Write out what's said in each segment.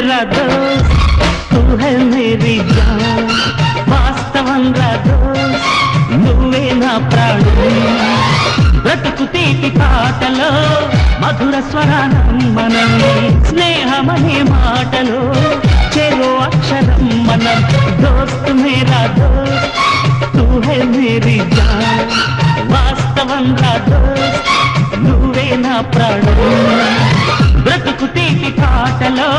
मेरा दोस्त तू है मेरी जान వాస్తవంగా దోస్త్ నువ్వే నా ప్రాణం బ్రతుకు తీపి పాటలో మధుర స్వరానం మనం స్నేహమనే మాటలో చెరో అక్షరం మనం దోస్త్ మేరా దోస్త్ తూ హై మేరీ జాన్ వాస్తవంగా దోస్త్ నువ్వే నా ప్రాణం బ్రతుకు తీపి పాటలో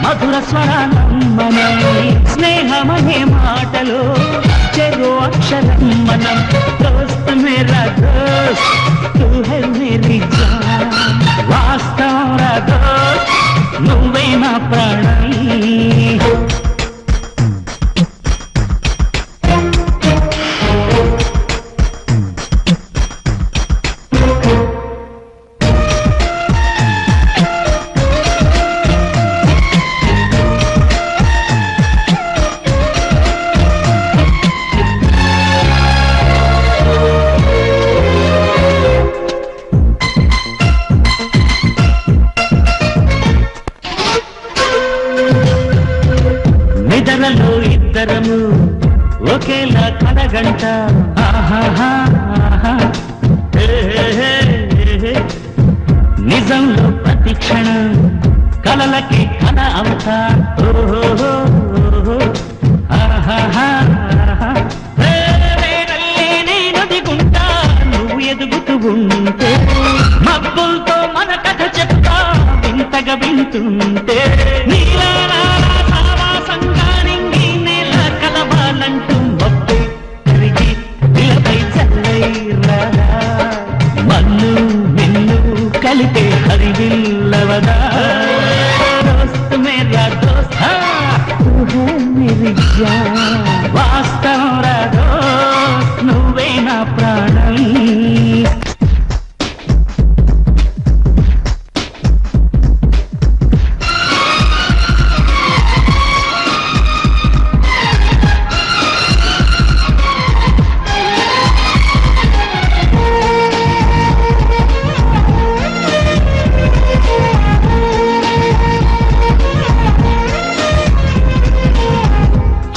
మధుర స్వరానం మనం స్నేహమనే మాటలో చెరో అక్షరం మనం దోస్త్ మేరా దోస్త్ తూ హై మేరీ జాన్ వాస్తవంగా దోస్త్ నువ్వే నా ప్రాణం నిద్రలో ఇద్దరము ఒకేలా కలగంట నిజంలో ప్రతి క్షణం కలలకి కల అవుతా నేనదిగుంటా నువ్వు ఎదుగుతూ ఉంటే మబ్బులతో మన కథ చెప్తా వింతగా వింటుంటే నీలా కలిపే హరివిల్లవదా దోస్త్ మేరా దోస్త్ తూ హై మేరీ జాన్ వాస్తవంగా దోస్త్ నువ్వే నా ప్రాణం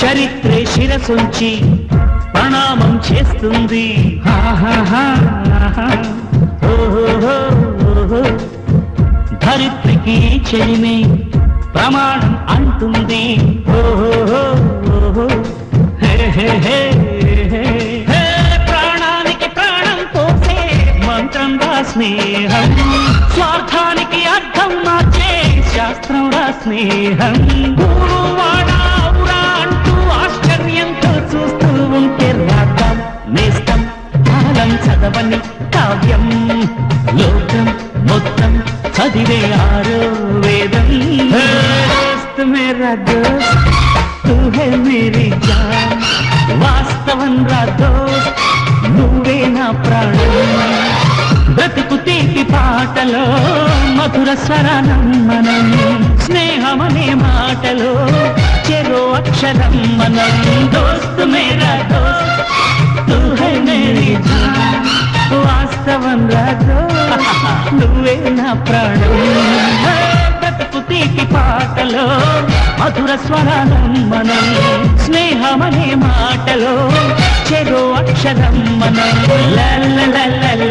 చరిత్రే శిరసుంచి ప్రణామం చేస్తుంది ధరిత్రికి చెలిమే ప్రమాణం అంటుంది ప్రాణానికి ప్రాణం పోసే మంత్రం రా స్నేహం స్వార్థానికి అర్థం మార్చే శాస్త్రం రా స్నేహం చూస్తూ ఉంటే రాగం నేస్తం కాలం చదవని కావ్యం లోకం మొత్తం చదివే ఆరో వేదం దోస్త్ మేరా దోస్త్ తూ హై మేరీ జాన్ వాస్తవంగా దోస్త్ నువ్వే నా ప్రాణం బ్రతుకు తీపి పాటలో మధుర స్వరానం మనం స్నేహమనే మాటలో చెరో అక్షరం మనం దోస్త్ మేరా దోస్త్ తూ హై మేరీ జాన్ వాస్తవంగా దోస్త్ నువ్వే నా ప్రాణం బ్రతుకు తీపి పాటలో మధుర స్వరానం మనం స్నేహమనే మాటలో చెరో అక్షరం మనం లా లా లా